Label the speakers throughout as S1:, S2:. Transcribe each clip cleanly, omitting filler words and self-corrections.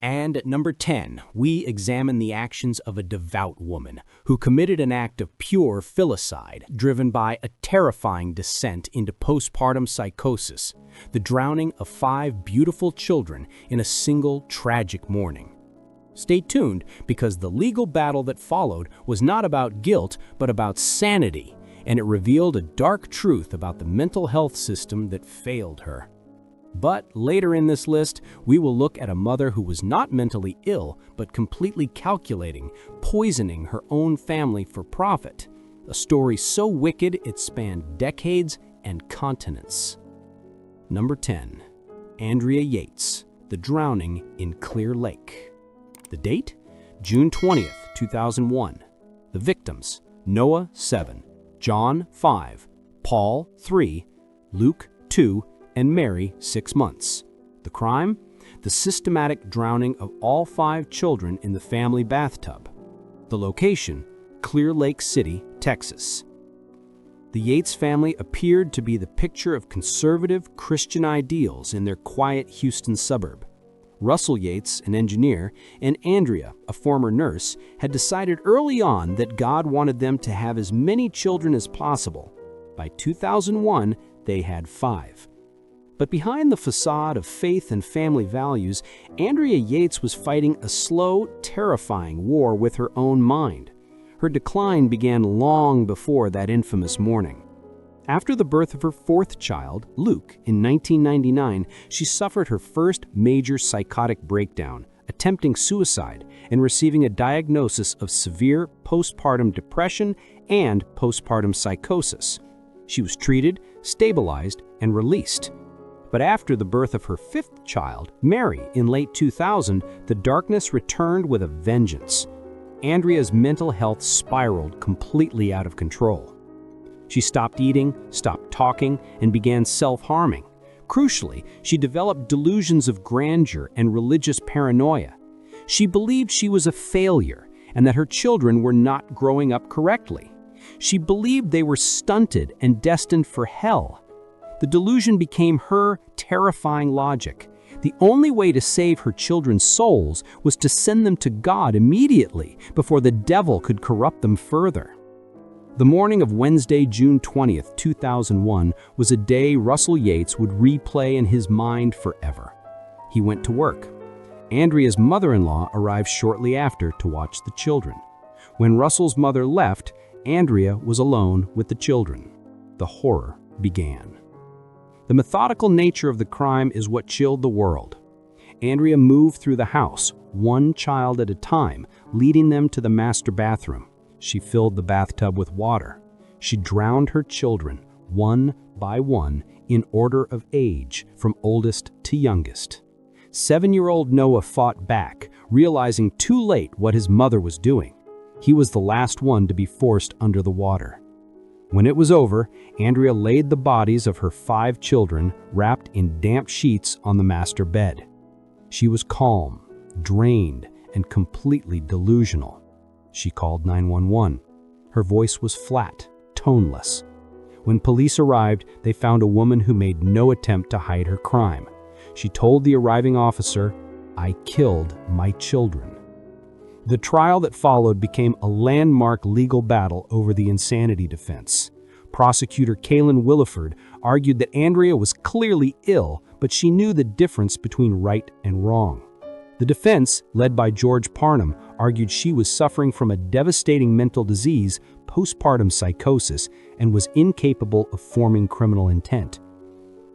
S1: And at number 10, we examine the actions of a devout woman who committed an act of pure filicide driven by a terrifying descent into postpartum psychosis, the drowning of 5 beautiful children in a single tragic morning. Stay tuned, because the legal battle that followed was not about guilt but about sanity, and it revealed a dark truth about the mental health system that failed her. But later in this list, we will look at a mother who was not mentally ill, but completely calculating, poisoning her own family for profit. A story so wicked it spanned decades and continents. Number 10. Andrea Yates, The Drowning in Clear Lake. The date? June 20th, 2001. The victims: Noah, 7, John, 5, Paul, 3, Luke, 2, and Mary, 6 months. The crime? The systematic drowning of all 5 children in the family bathtub. The location? Clear Lake City, Texas. The Yates family appeared to be the picture of conservative Christian ideals in their quiet Houston suburb. Russell Yates, an engineer, and Andrea, a former nurse, had decided early on that God wanted them to have as many children as possible. By 2001, they had 5. But behind the facade of faith and family values, Andrea Yates was fighting a slow, terrifying war with her own mind. Her decline began long before that infamous morning. After the birth of her 4th child, Luke, in 1999, she suffered her first major psychotic breakdown, attempting suicide and receiving a diagnosis of severe postpartum depression and postpartum psychosis. She was treated, stabilized, and released. But after the birth of her 5th child, Mary, in late 2000, the darkness returned with a vengeance. Andrea's mental health spiraled completely out of control. She stopped eating, stopped talking, and began self-harming. Crucially, she developed delusions of grandeur and religious paranoia. She believed she was a failure and that her children were not growing up correctly. She believed they were stunted and destined for hell. The delusion became her terrifying logic. The only way to save her children's souls was to send them to God immediately before the devil could corrupt them further. The morning of Wednesday, June 20th, 2001, was a day Russell Yates would replay in his mind forever. He went to work. Andrea's mother-in-law arrived shortly after to watch the children. When Russell's mother left, Andrea was alone with the children. The horror began. The methodical nature of the crime is what chilled the world. Andrea moved through the house, one child at a time, leading them to the master bathroom. She filled the bathtub with water. She drowned her children, one by one, in order of age, from oldest to youngest. 7-year-old Noah fought back, realizing too late what his mother was doing. He was the last one to be forced under the water. When it was over, Andrea laid the bodies of her 5 children wrapped in damp sheets on the master bed. She was calm, drained, and completely delusional. She called 911. Her voice was flat, toneless. When police arrived, they found a woman who made no attempt to hide her crime. She told the arriving officer, "I killed my children." The trial that followed became a landmark legal battle over the insanity defense. Prosecutor Caylee Williford argued that Andrea was clearly ill, but she knew the difference between right and wrong. The defense, led by George Parnham, argued she was suffering from a devastating mental disease, postpartum psychosis, and was incapable of forming criminal intent.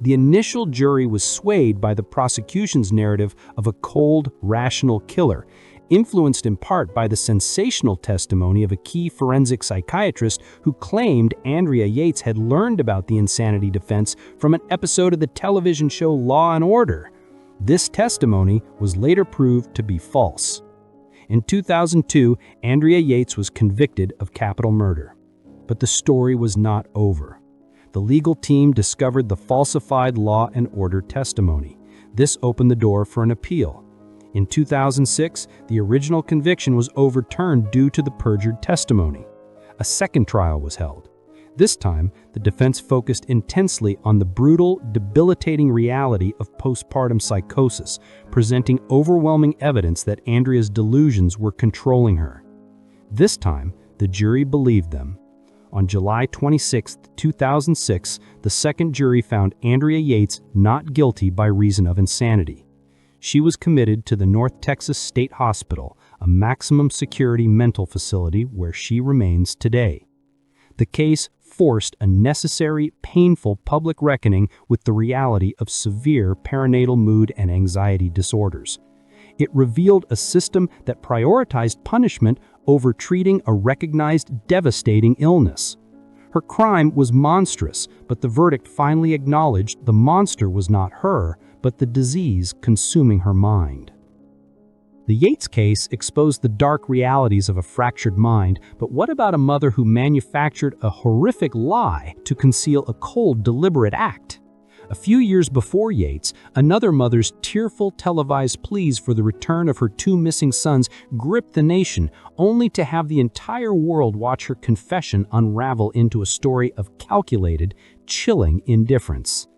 S1: The initial jury was swayed by the prosecution's narrative of a cold, rational killer, influenced in part by the sensational testimony of a key forensic psychiatrist who claimed Andrea Yates had learned about the insanity defense from an episode of the television show Law & Order. This testimony was later proved to be false. In 2002, Andrea Yates was convicted of capital murder. But the story was not over. The legal team discovered the falsified Law & Order testimony. This opened the door for an appeal. In 2006, the original conviction was overturned due to the perjured testimony. A second trial was held. This time, the defense focused intensely on the brutal, debilitating reality of postpartum psychosis, presenting overwhelming evidence that Andrea's delusions were controlling her. This time, the jury believed them. On July 26, 2006, the second jury found Andrea Yates not guilty by reason of insanity. She was committed to the North Texas State Hospital, a maximum security mental facility where she remains today. The case forced a necessary, painful public reckoning with the reality of severe perinatal mood and anxiety disorders. It revealed a system that prioritized punishment over treating a recognized devastating illness. Her crime was monstrous, but the verdict finally acknowledged the monster was not her, but the disease consuming her mind. The Yates case exposed the dark realities of a fractured mind, but what about a mother who manufactured a horrific lie to conceal a cold, deliberate act? A few years before Yates, another mother's tearful televised pleas for the return of her two missing sons gripped the nation, only to have the entire world watch her confession unravel into a story of calculated, chilling indifference.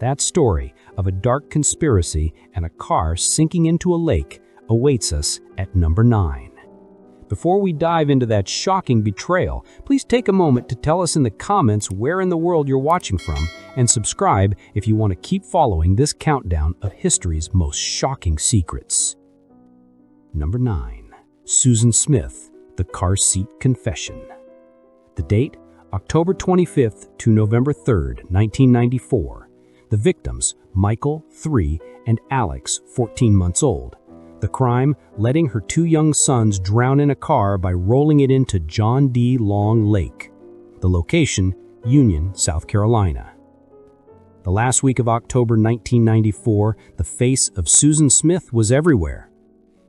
S1: That story of a dark conspiracy and a car sinking into a lake awaits us at number 9. Before we dive into that shocking betrayal, please take a moment to tell us in the comments where in the world you're watching from, and subscribe if you want to keep following this countdown of history's most shocking secrets. Number 9. Susan Smith, the Car Seat Confession. The date, October 25th to November 3rd, 1994. The victims, Michael, 3, and Alex, 14 months old. The crime, letting her two young sons drown in a car by rolling it into John D. Long Lake. The location, Union, South Carolina. The last week of October 1994, the face of Susan Smith was everywhere.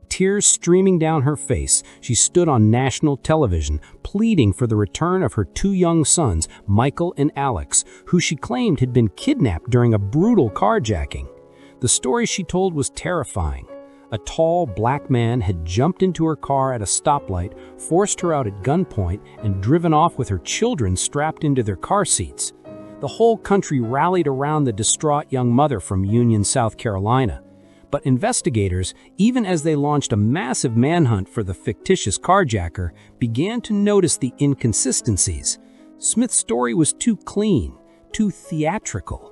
S1: Tears streaming down her face, she stood on national television, pleading for the return of her two young sons, Michael and Alex, who she claimed had been kidnapped during a brutal carjacking. The story she told was terrifying. A tall, black man had jumped into her car at a stoplight, forced her out at gunpoint, and driven off with her children strapped into their car seats. The whole country rallied around the distraught young mother from Union, South Carolina. But investigators, even as they launched a massive manhunt for the fictitious carjacker, began to notice the inconsistencies. Smith's story was too clean, too theatrical.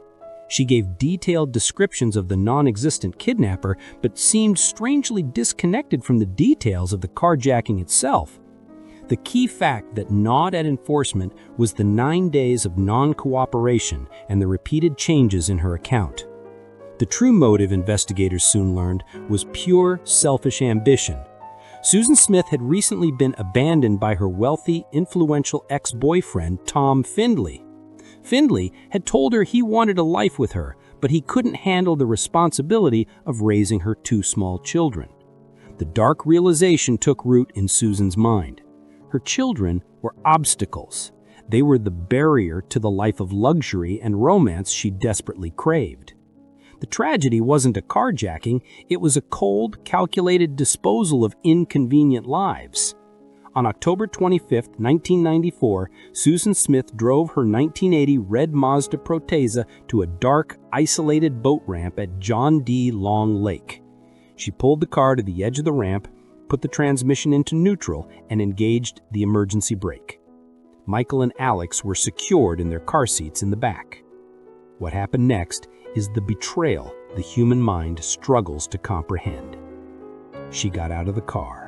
S1: She gave detailed descriptions of the non-existent kidnapper, but seemed strangely disconnected from the details of the carjacking itself. The key fact that gnawed at enforcement was the 9 days of non-cooperation and the repeated changes in her account. The true motive, investigators soon learned, was pure, selfish ambition. Susan Smith had recently been abandoned by her wealthy, influential ex-boyfriend, Tom Findley. Findley had told her he wanted a life with her, but he couldn't handle the responsibility of raising her two small children. The dark realization took root in Susan's mind. Her children were obstacles. They were the barrier to the life of luxury and romance she desperately craved. The tragedy wasn't a carjacking, it was a cold, calculated disposal of inconvenient lives. On October 25, 1994, Susan Smith drove her 1980 red Mazda Proteza to a dark, isolated boat ramp at John D. Long Lake. She pulled the car to the edge of the ramp, put the transmission into neutral, and engaged the emergency brake. Michael and Alex were secured in their car seats in the back. What happened next is the betrayal the human mind struggles to comprehend. She got out of the car.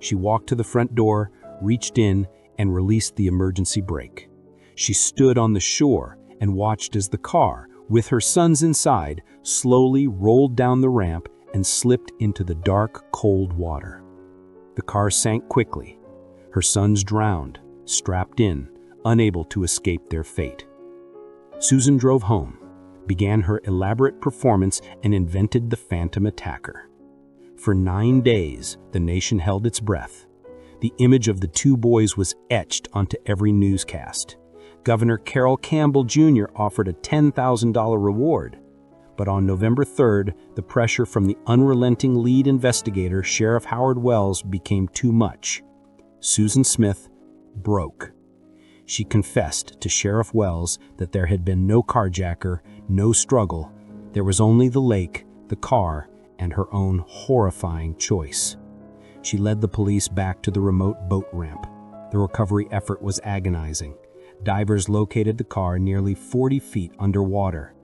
S1: She walked to the front door, reached in, and released the emergency brake. She stood on the shore and watched as the car, with her sons inside, slowly rolled down the ramp and slipped into the dark, cold water. The car sank quickly. Her sons drowned, strapped in, unable to escape their fate. Susan drove home, began her elaborate performance, and invented the phantom attacker. For 9 days, the nation held its breath. The image of the two boys was etched onto every newscast. Governor Carroll Campbell Jr. offered a $10,000 reward. But on November 3rd, the pressure from the unrelenting lead investigator, Sheriff Howard Wells, became too much. Susan Smith broke. She confessed to Sheriff Wells that there had been no carjacker, no struggle. There was only the lake, the car, and her own horrifying choice. She led the police back to the remote boat ramp. The recovery effort was agonizing. Divers located the car nearly 40 feet underwater.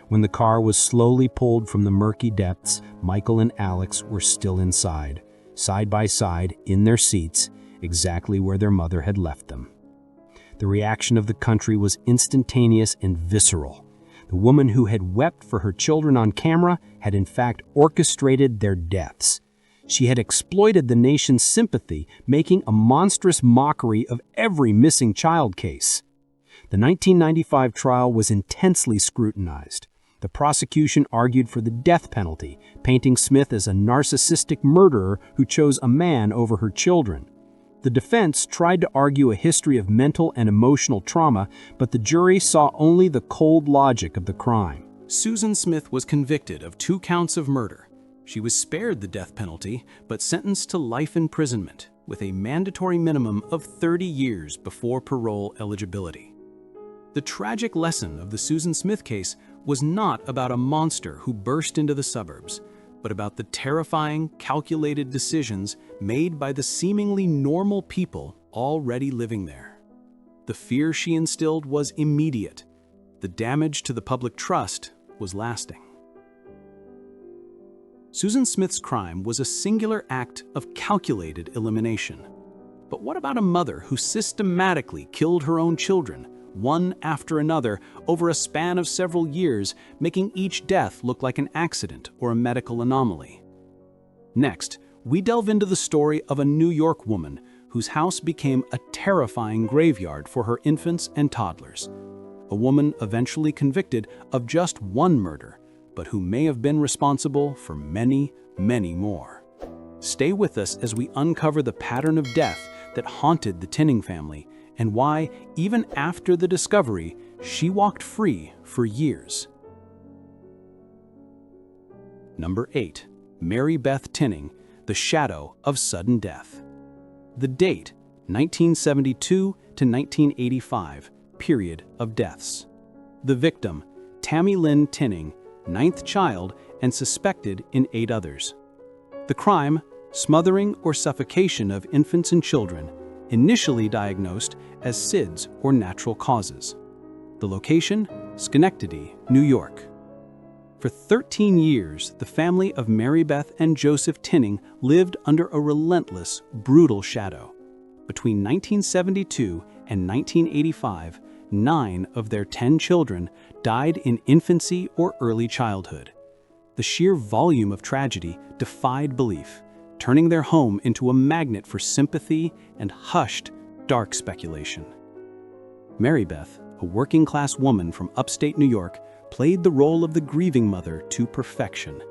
S1: When the car was slowly pulled from the murky depths, Michael and Alex were still inside, side by side, in their seats, exactly where their mother had left them. The reaction of the country was instantaneous and visceral. The woman who had wept for her children on camera had in fact orchestrated their deaths. She had exploited the nation's sympathy, making a monstrous mockery of every missing child case. The 1995 trial was intensely scrutinized. The prosecution argued for the death penalty, painting Smith as a narcissistic murderer who chose a man over her children. The defense tried to argue a history of mental and emotional trauma, but the jury saw only the cold logic of the crime. Susan Smith was convicted of 2 counts of murder. She was spared the death penalty, but sentenced to life imprisonment, with a mandatory minimum of 30 years before parole eligibility. The tragic lesson of the Susan Smith case was not about a monster who burst into the suburbs, but about the terrifying, calculated decisions made by the seemingly normal people already living there. The fear she instilled was immediate. The damage to the public trust was lasting. Susan Smith's crime was a singular act of calculated elimination. But what about a mother who systematically killed her own children, one after another, over a span of several years, making each death look like an accident or a medical anomaly? Next, we delve into the story of a New York woman whose house became a terrifying graveyard for her infants and toddlers. A woman eventually convicted of just one murder, but who may have been responsible for many, many more. Stay with us as we uncover the pattern of death that haunted the Tinning family, and why, even after the discovery, she walked free for years. Number 8. Marybeth Tinning, the shadow of sudden death. The date, 1972 to 1985, period of deaths. The victim, Tammy Lynn Tinning, 9th child and suspected in 8 others. The crime, smothering or suffocation of infants and children, initially diagnosed as SIDS or natural causes. The location, Schenectady, New York. For 13 years, the family of Marybeth and Joseph Tinning lived under a relentless, brutal shadow. Between 1972 and 1985, 9 of their 10 children died in infancy or early childhood. The sheer volume of tragedy defied belief, turning their home into a magnet for sympathy and hushed, dark speculation. Marybeth, a working-class woman from upstate New York, played the role of the grieving mother to perfection.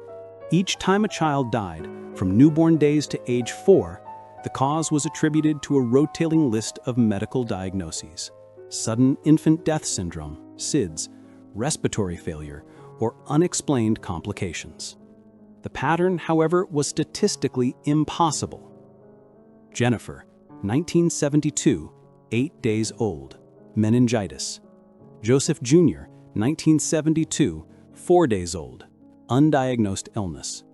S1: Each time a child died, from newborn days to age 4, the cause was attributed to a rotating list of medical diagnoses: sudden infant death syndrome, SIDS, respiratory failure, or unexplained complications. The pattern, however, was statistically impossible. Jennifer, 1972, 8 days old, meningitis. Joseph Jr., 1972, 4 days old, undiagnosed illness.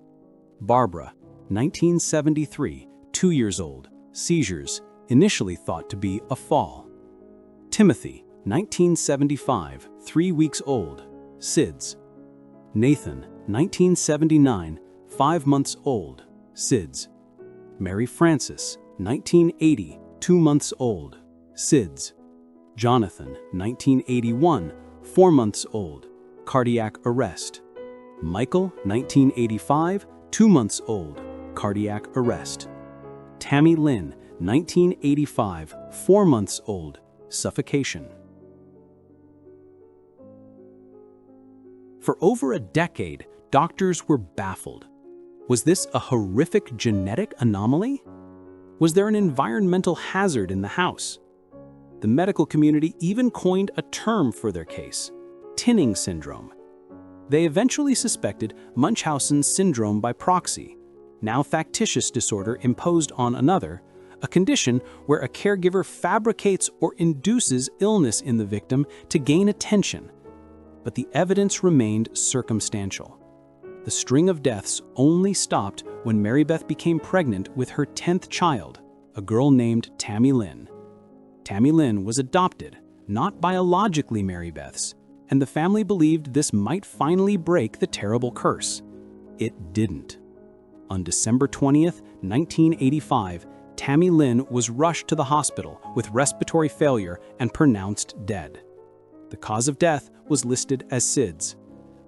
S1: Barbara, 1973, 2 years old, seizures, initially thought to be a fall. Timothy, 1975, 3 weeks old, SIDS. Nathan, 1979, 5 months old, SIDS. Mary Frances, 1980, 2 months old, SIDS. Jonathan, 1981, 4 months old, cardiac arrest. Michael, 1985, 2 months old, cardiac arrest. Tammy Lynn, 1985, 4 months old, suffocation. For over a decade, doctors were baffled. Was this a horrific genetic anomaly? Was there an environmental hazard in the house? The medical community even coined a term for their case: Tinning syndrome. They eventually suspected Munchausen syndrome by proxy, now factitious disorder imposed on another, a condition where a caregiver fabricates or induces illness in the victim to gain attention. But the evidence remained circumstantial. The string of deaths only stopped when Marybeth became pregnant with her 10th child, a girl named Tammy Lynn. Tammy Lynn was adopted, not biologically Marybeth's, and the family believed this might finally break the terrible curse. It didn't. On December 20th, 1985, Tammy Lynn was rushed to the hospital with respiratory failure and pronounced dead. The cause of death was listed as SIDS,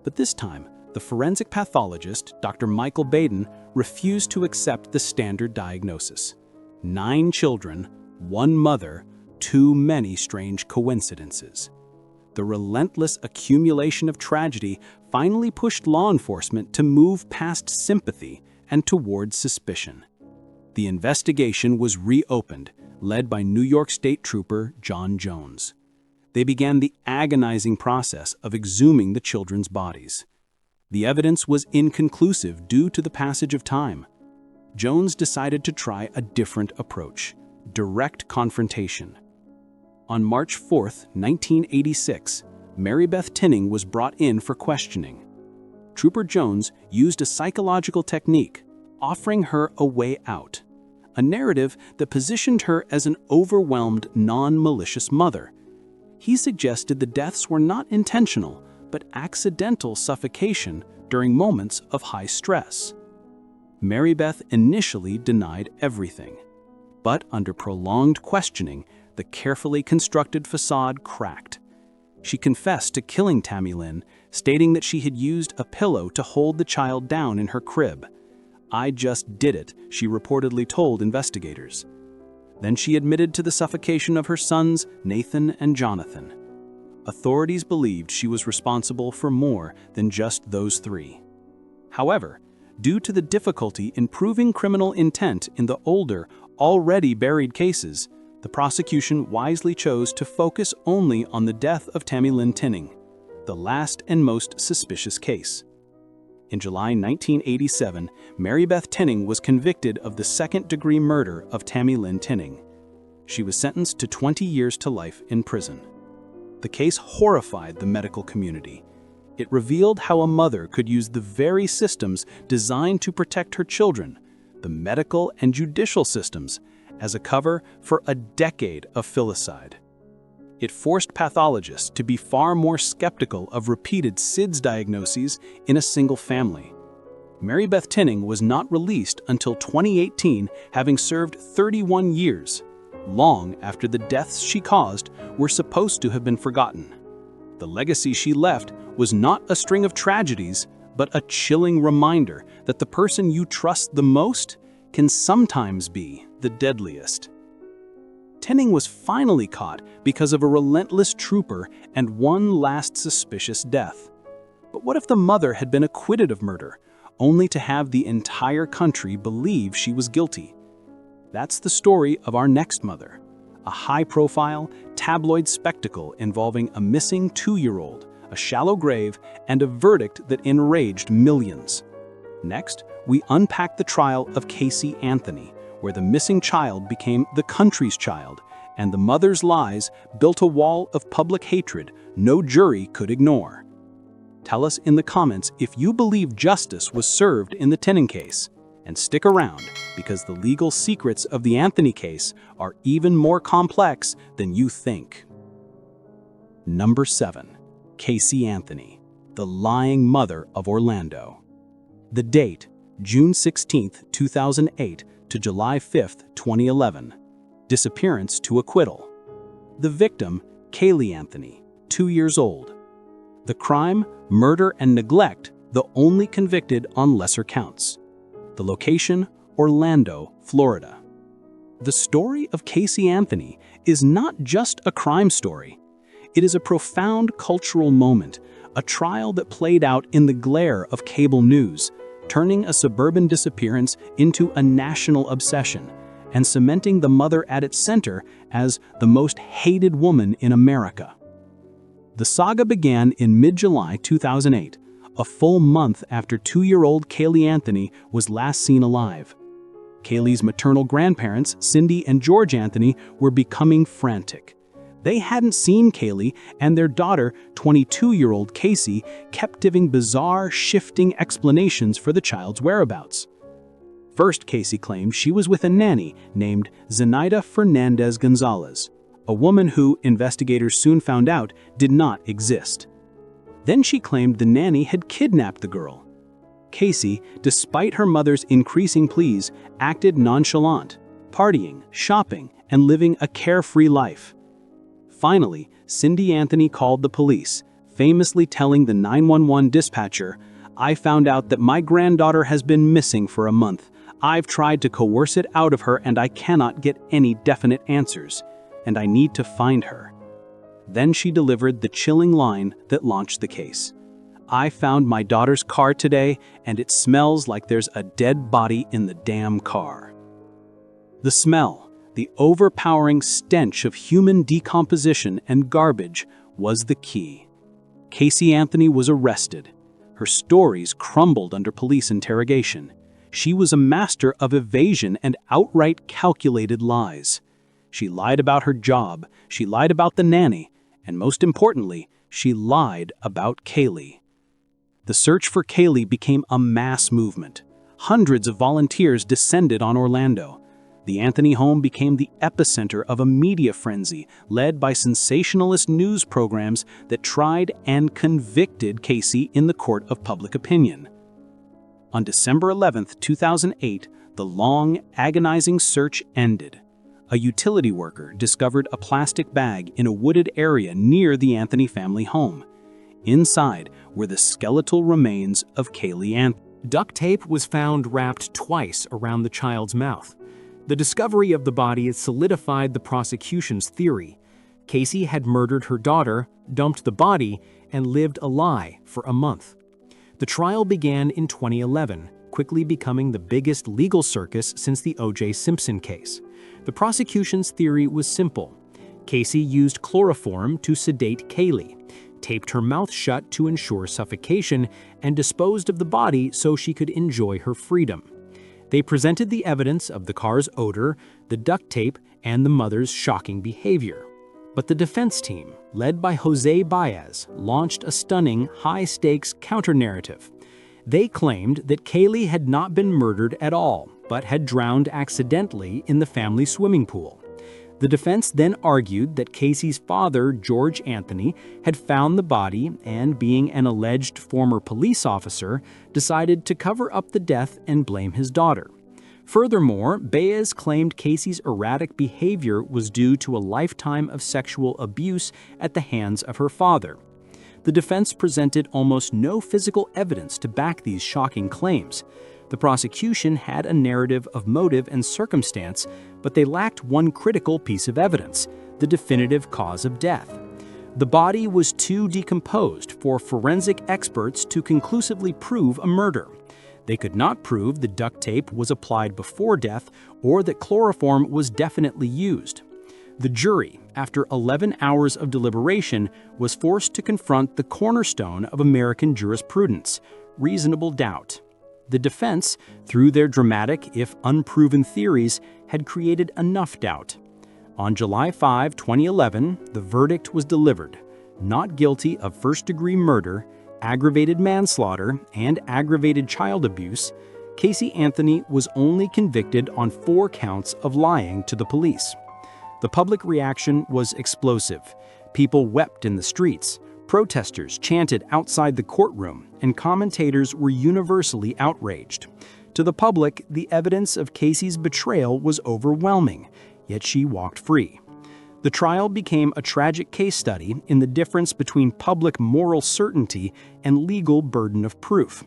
S1: but this time, the forensic pathologist, Dr. Michael Baden, refused to accept the standard diagnosis. 9 children, 1 mother, too many strange coincidences. The relentless accumulation of tragedy finally pushed law enforcement to move past sympathy and towards suspicion. The investigation was reopened, led by New York State Trooper John Jones. They began the agonizing process of exhuming the children's bodies. The evidence was inconclusive due to the passage of time. Jones decided to try a different approach: direct confrontation. On March 4, 1986, Marybeth Tinning was brought in for questioning. Trooper Jones used a psychological technique, offering her a way out, a narrative that positioned her as an overwhelmed, non-malicious mother. He suggested the deaths were not intentional, but accidental suffocation during moments of high stress. Marybeth initially denied everything, but under prolonged questioning, the carefully constructed facade cracked. She confessed to killing Tammy Lynn, stating that she had used a pillow to hold the child down in her crib. "I just did it," she reportedly told investigators. Then she admitted to the suffocation of her sons, Nathan and Jonathan. Authorities believed she was responsible for more than just those 3. However, due to the difficulty in proving criminal intent in the older, already buried cases, the prosecution wisely chose to focus only on the death of Tammy Lynn Tinning, the last and most suspicious case. In July 1987, Marybeth Tinning was convicted of the second-degree murder of Tammy Lynn Tinning. She was sentenced to 20 years to life in prison. The case horrified the medical community. It revealed how a mother could use the very systems designed to protect her children, the medical and judicial systems, as a cover for a decade of filicide. It forced pathologists to be far more skeptical of repeated SIDS diagnoses in a single family. Marybeth Tinning was not released until 2018, having served 31 years, long after the deaths she caused were supposed to have been forgotten. The legacy she left was not a string of tragedies, but a chilling reminder that the person you trust the most can sometimes be the deadliest. Tinning was finally caught because of a relentless trooper and one last suspicious death. But what if the mother had been acquitted of murder, only to have the entire country believe she was guilty? That's the story of our next mother, a high-profile, tabloid spectacle involving a missing 2-year-old, a shallow grave, and a verdict that enraged millions. Next, we unpack the trial of Casey Anthony, where the missing child became the country's child, and the mother's lies built a wall of public hatred no jury could ignore. Tell us in the comments if you believe justice was served in the Tinning case, and stick around because the legal secrets of the Anthony case are even more complex than you think. Number 7. Casey Anthony, the lying mother of Orlando. The date, June 16, 2008 to July 5, 2011. Disappearance to acquittal. The victim, Caylee Anthony, 2 years old. The crime, murder and neglect, the only convicted on lesser counts. The location, Orlando, Florida. The story of Casey Anthony is not just a crime story. It is a profound cultural moment, a trial that played out in the glare of cable news, turning a suburban disappearance into a national obsession, and cementing the mother at its center as the most hated woman in America. The saga began in mid-July 2008, a full month after 2-year-old Caylee Anthony was last seen alive.
S2: Caylee's maternal grandparents, Cindy and George Anthony, were becoming frantic. They hadn't seen Caylee, and their daughter, 22-year-old Casey, kept giving bizarre, shifting explanations for the child's whereabouts. First, Casey claimed she was with a nanny named Zenaida Fernandez Gonzalez, a woman who, investigators soon found out, did not exist. Then she claimed the nanny had kidnapped the girl. Casey, despite her mother's increasing pleas, acted nonchalant, partying, shopping, and living a carefree life. Finally, Cindy Anthony called the police, famously telling the 911 dispatcher, "I found out that my granddaughter has been missing for a month. I've tried to coerce it out of her and I cannot get any definite answers, and I need to find her." Then she delivered the chilling line that launched the case. "I found my daughter's car today, and it smells like there's a dead body in the damn car." The smell, the overpowering stench of human decomposition and garbage, was the key. Casey Anthony was arrested. Her stories crumbled under police interrogation. She was a master of evasion and outright calculated lies. She lied about her job, she lied about the nanny, and most importantly, she lied about Caylee. The search for Caylee became a mass movement. Hundreds of volunteers descended on Orlando. The Anthony home became the epicenter of a media frenzy led by sensationalist news programs that tried and convicted Casey in the court of public opinion. On December 11, 2008, the long, agonizing search ended. A utility worker discovered a plastic bag in a wooded area near the Anthony family home. Inside were the skeletal remains of Caylee Anthony.
S1: Duct tape was found wrapped twice around the child's mouth. The discovery of the body solidified the prosecution's theory. Casey had murdered her daughter, dumped the body, and lived a lie for a month. The trial began in 2011, quickly becoming the biggest legal circus since the O.J. Simpson case. The prosecution's theory was simple. Casey used chloroform to sedate Caylee, taped her mouth shut to ensure suffocation, and disposed of the body so she could enjoy her freedom. They presented the evidence of the car's odor, the duct tape, and the mother's shocking behavior. But the defense team, led by Jose Baez, launched a stunning, high-stakes counter-narrative. They claimed that Caylee had not been murdered at all, but had drowned accidentally in the family swimming pool. The defense then argued that Casey's father, George Anthony, had found the body and, being an alleged former police officer, decided to cover up the death and blame his daughter. Furthermore, Baez claimed Casey's erratic behavior was due to a lifetime of sexual abuse at the hands of her father. The defense presented almost no physical evidence to back these shocking claims. The prosecution had a narrative of motive and circumstance, but they lacked one critical piece of evidence: the definitive cause of death. The body was too decomposed for forensic experts to conclusively prove a murder. They could not prove the duct tape was applied before death or that chloroform was definitely used. The jury, after 11 hours of deliberation, was forced to confront the cornerstone of American jurisprudence: reasonable doubt. The defense, through their dramatic, if unproven theories, had created enough doubt. On July 5, 2011, the verdict was delivered: not guilty of first-degree murder, aggravated manslaughter, and aggravated child abuse. Casey Anthony was only convicted on 4 counts of lying to the police. The public reaction was explosive. People wept in the streets. Protesters chanted outside the courtroom, and commentators were universally outraged. To the public, the evidence of Casey's betrayal was overwhelming, yet she walked free. The trial became a tragic case study in the difference between public moral certainty and legal burden of proof.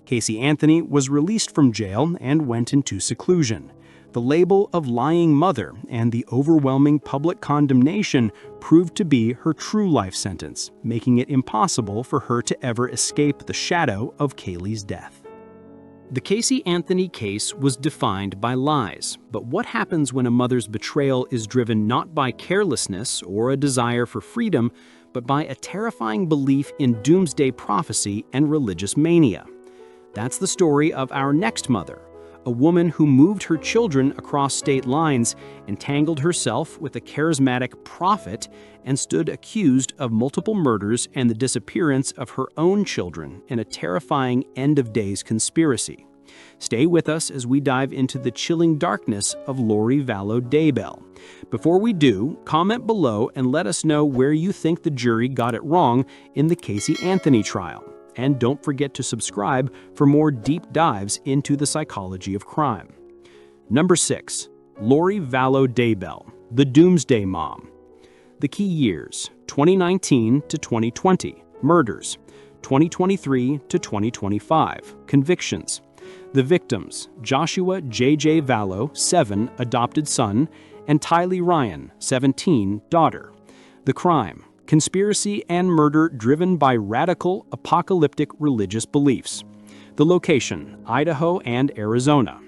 S1: Casey Anthony was released from jail and went into seclusion. The label of lying mother and the overwhelming public condemnation proved to be her true life sentence, making it impossible for her to ever escape the shadow of Caylee's death. The Casey Anthony case was defined by lies, but what happens when a mother's betrayal is driven not by carelessness or a desire for freedom, but by a terrifying belief in doomsday prophecy and religious mania? That's the story of our next mother, a woman who moved her children across state lines, entangled herself with a charismatic prophet, and stood accused of multiple murders and the disappearance of her own children in a terrifying end-of-days conspiracy. Stay with us as we dive into the chilling darkness of Lori Vallow Daybell. Before we do, comment below and let us know where you think the jury got it wrong in the Casey Anthony trial. And don't forget to subscribe for more deep dives into the psychology of crime. Number 6. Lori Vallow Daybell, the Doomsday Mom. The key years: 2019 to 2020, murders; 2023 to 2025, convictions. The victims: Joshua J.J. Vallow, 7, adopted son, and Kaylee Ryan, 17, daughter. The crime: conspiracy and murder driven by radical, apocalyptic religious beliefs. The location: Idaho and Arizona.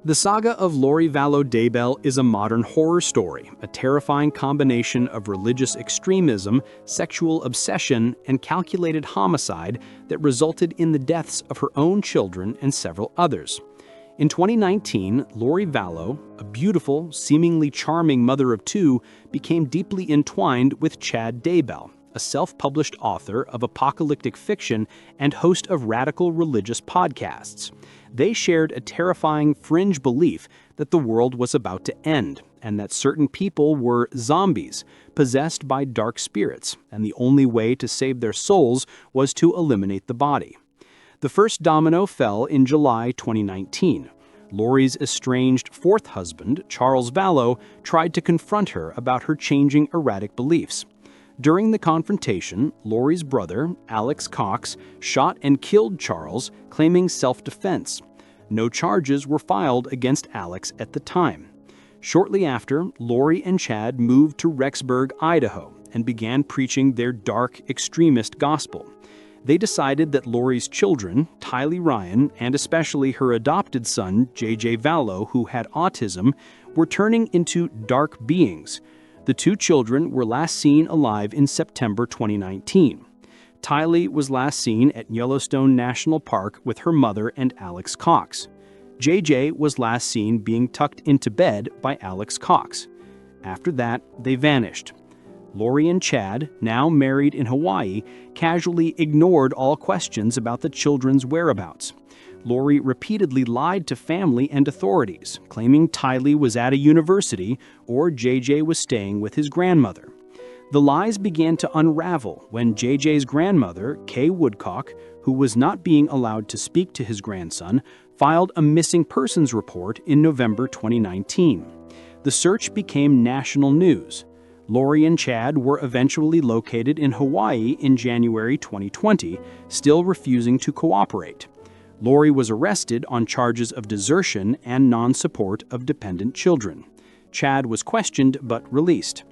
S1: The saga of Lori Vallow Daybell is a modern horror story, a terrifying combination of religious extremism, sexual obsession, and calculated homicide that resulted in the deaths of her own children and several others. In 2019, Lori Vallow, a beautiful, seemingly charming mother of 2, became deeply entwined with Chad Daybell, a self-published author of apocalyptic fiction and host of radical religious podcasts. They shared a terrifying fringe belief that the world was about to end, and that certain people were zombies, possessed by dark spirits, and the only way to save their souls was to eliminate the body. The first domino fell in July 2019. Lori's estranged 4th husband, Charles Vallow, tried to confront her about her changing erratic beliefs. During the confrontation, Lori's brother, Alex Cox, shot and killed Charles, claiming self-defense. No charges were filed against Alex at the time. Shortly after, Lori and Chad moved to Rexburg, Idaho, and began preaching their dark, extremist gospel. They decided that Lori's children, Kaylee Ryan, and especially her adopted son, J.J. Vallow, who had autism, were turning into dark beings. The 2 children were last seen alive in September 2019. Kaylee was last seen at Yellowstone National Park with her mother and Alex Cox. JJ was last seen being tucked into bed by Alex Cox. After that, they vanished. Lori and Chad, now married in Hawaii, casually ignored all questions about the children's whereabouts. Lori repeatedly lied to family and authorities, claiming Kaylee was at a university or JJ was staying with his grandmother. The lies began to unravel when JJ's grandmother, Kay Woodcock, who was not being allowed to speak to his grandson, filed a missing persons report in November 2019. The search became national news. Lori and Chad were eventually located in Hawaii in January 2020, still refusing to cooperate. Lori was arrested on charges of desertion and non-support of dependent children. Chad was questioned but released.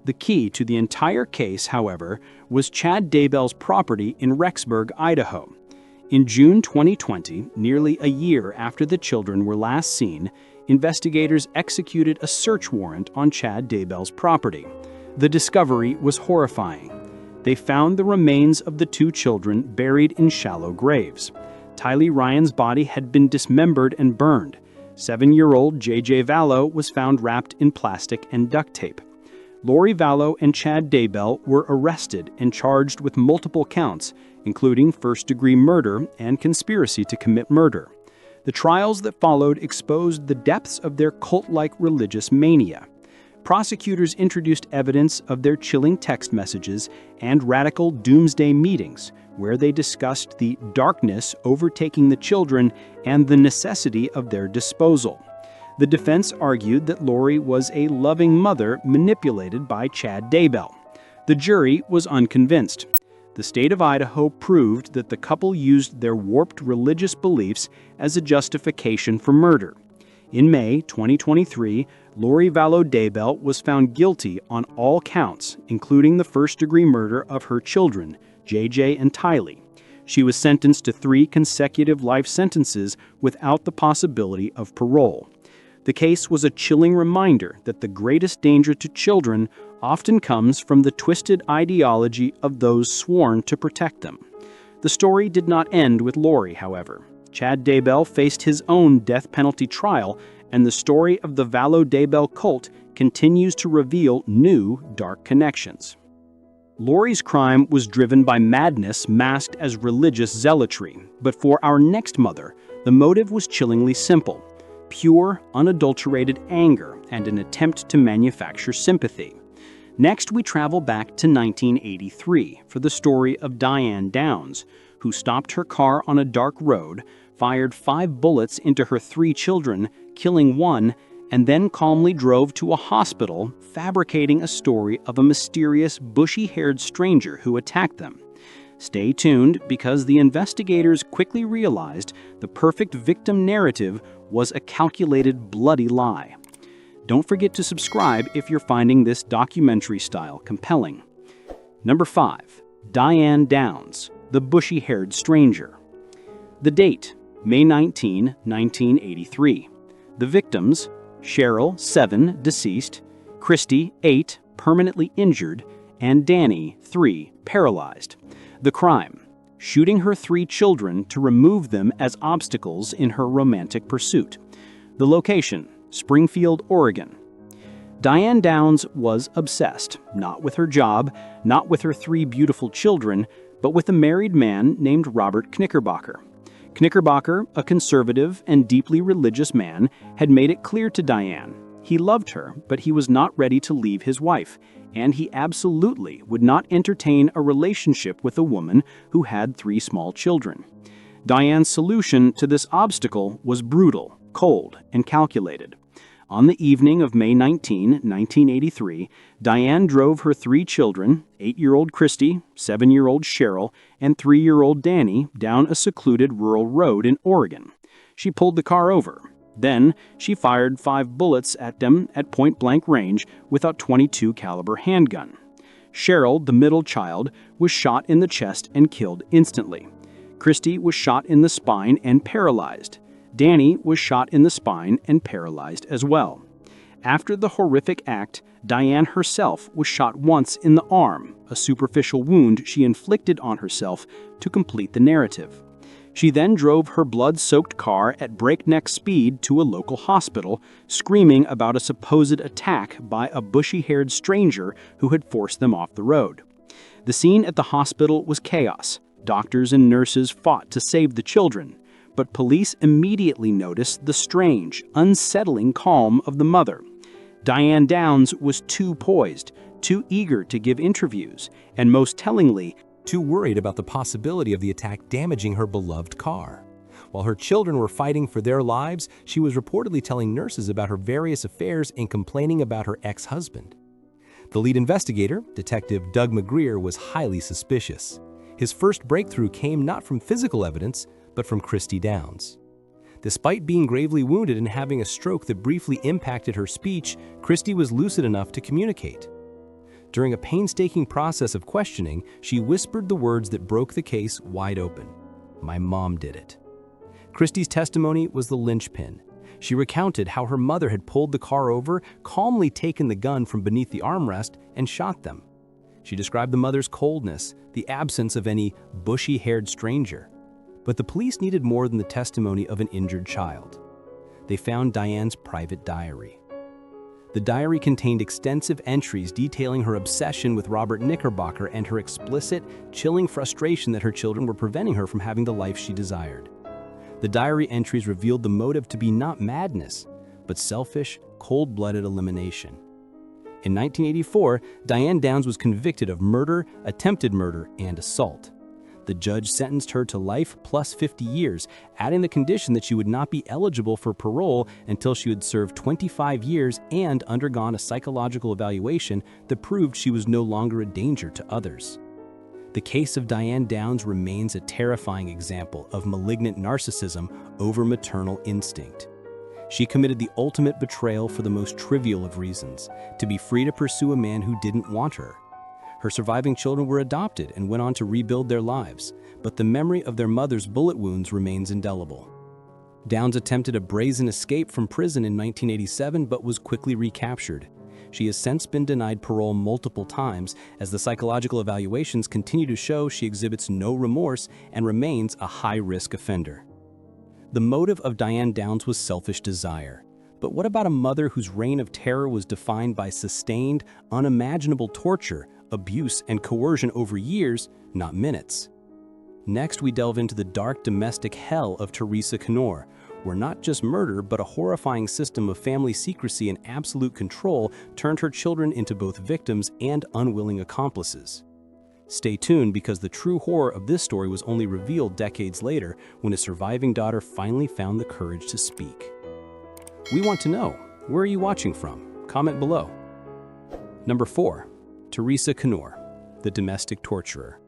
S1: The key to the entire case, however, was Chad Daybell's property in Rexburg, Idaho. In June 2020, nearly a year after the children were last seen, investigators executed a search warrant on Chad Daybell's property. The discovery was horrifying. They found the remains of the 2 children buried in shallow graves. Kaylee Ryan's body had been dismembered and burned. 7-year-old J.J. Vallow was found wrapped in plastic and duct tape. Lori Vallow and Chad Daybell were arrested and charged with multiple counts, including first-degree murder and conspiracy to commit murder. The trials that followed exposed the depths of their cult-like religious mania. Prosecutors introduced evidence of their chilling text messages and radical doomsday meetings, where they discussed the darkness overtaking the children and the necessity of their disposal. The defense argued that Lori was a loving mother manipulated by Chad Daybell. The jury was unconvinced. The state of Idaho proved that the couple used their warped religious beliefs as a justification for murder. In May 2023, Lori Vallow Daybell was found guilty on all counts, including the first-degree murder of her children, JJ and Kaylee. She was sentenced to 3 consecutive life sentences without the possibility of parole. The case was a chilling reminder that the greatest danger to children often comes from the twisted ideology of those sworn to protect them. The story did not end with Lori, however.
S2: Chad Daybell faced his own death penalty trial, and the story of the Vallow Daybell cult continues to reveal new dark connections. Laurie's crime was driven by madness masked as religious zealotry, but for our next mother, the motive was chillingly simple: pure, unadulterated anger and an attempt to manufacture sympathy. Next, we travel back to 1983 for the story of Diane Downs, who stopped her car on a dark road, fired 5 bullets into her 3 children, killing 1, and then calmly drove to a hospital, fabricating a story of a mysterious, bushy-haired stranger who attacked them. Stay tuned, because the investigators quickly realized the perfect victim narrative was a calculated, bloody lie. Don't forget to subscribe if you're finding this documentary style compelling. Number 5. Diane Downs, the bushy-haired stranger. The date, May 19, 1983. The victims, Cheryl, 7, deceased, Christy, 8, permanently injured, and Danny, 3, paralyzed. The crime, shooting her 3 children to remove them as obstacles in her romantic pursuit. The location, Springfield, Oregon. Diane Downs was obsessed, not with her job, not with her 3 beautiful children, but with a married man named Robert Knickerbocker. Knickerbocker, a conservative and deeply religious man, had made it clear to Diane he loved her, but he was not ready to leave his wife, and he absolutely would not entertain a relationship with a woman who had 3 small children. Diane's solution to this obstacle was brutal, cold, and calculated. On the evening of May 19, 1983, Diane drove her 3 children, 8-year-old Christy, 7-year-old Cheryl, and 3-year-old Danny, down a secluded rural road in Oregon. She pulled the car over. Then, she fired 5 bullets at them at point-blank range with a .22 caliber handgun. Cheryl, the middle child, was shot in the chest and killed instantly. Christy was shot in the spine and paralyzed. Danny was shot in the spine and paralyzed as well. After the horrific act, Diane herself was shot once in the arm, a superficial wound she inflicted on herself to complete the narrative. She then drove her blood-soaked car at breakneck speed to a local hospital, screaming about a supposed attack by a bushy-haired stranger who had forced them off the road. The scene at the hospital was chaos. Doctors and nurses fought to save the children, but police immediately noticed the strange, unsettling calm of the mother. Diane Downs was too poised, too eager to give interviews, and most tellingly,
S3: too worried about the possibility of the attack damaging her beloved car. While her children were fighting for their lives, she was reportedly telling nurses about her various affairs and complaining about her ex-husband. The lead investigator, Detective Doug McGreer, was highly suspicious. His first breakthrough came not from physical evidence, but from Christy Downs. Despite being gravely wounded and having a stroke that briefly impacted her speech, Christy was lucid enough to communicate. During a painstaking process of questioning, she whispered the words that broke the case wide open. "My mom did it." Christy's testimony was the linchpin. She recounted how her mother had pulled the car over, calmly taken the gun from beneath the armrest, and shot them. She described the mother's coldness, the absence of any bushy-haired stranger. But the police needed more than the testimony of an injured child. They found Diane's private diary. The diary contained extensive entries detailing her obsession with Robert Knickerbocker and her explicit, chilling frustration that her children were preventing her from having the life she desired. The diary entries revealed the motive to be not madness, but selfish, cold-blooded elimination. In 1984, Diane Downs was convicted of murder, attempted murder, and assault. The judge sentenced her to life plus 50 years, adding the condition that she would not be eligible for parole until she had served 25 years and undergone a psychological evaluation that proved she was no longer a danger to others. The case of Diane Downs remains a terrifying example of malignant narcissism over maternal instinct. She committed the ultimate betrayal for the most trivial of reasons, to be free to pursue a man who didn't want her. Her surviving children were adopted and went on to rebuild their lives, but the memory of their mother's bullet wounds remains indelible. Downs attempted a brazen escape from prison in 1987 but was quickly recaptured. She has since been denied parole multiple times as the psychological evaluations continue to show she exhibits no remorse and remains a high-risk offender.
S1: The motive of Diane Downs was selfish desire. But what about a mother whose reign of terror was defined by sustained, unimaginable torture, abuse, and coercion over years, not minutes? Next, we delve into the dark domestic hell of Theresa Knorr, where not just murder but a horrifying system of family secrecy and absolute control turned her children into both victims and unwilling accomplices. Stay tuned, because the true horror of this story was only revealed decades later when a surviving daughter finally found the courage to speak. We want to know, where are you watching from? Comment below. Number 4. Theresa Knorr, the domestic torturer.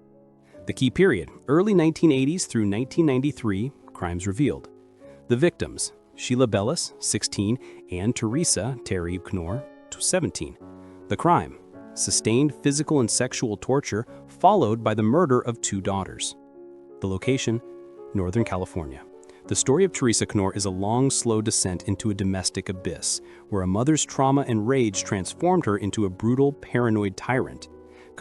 S1: The key period, early 1980s through 1993, crimes revealed. The victims, Sheila Bellis, 16, and Theresa Terry Knorr, 17. The crime, sustained physical and sexual torture followed by the murder of 2 daughters. The location, Northern California. The story of Theresa Knorr is a long, slow descent into a domestic abyss, where a mother's trauma and rage transformed her into a brutal, paranoid tyrant.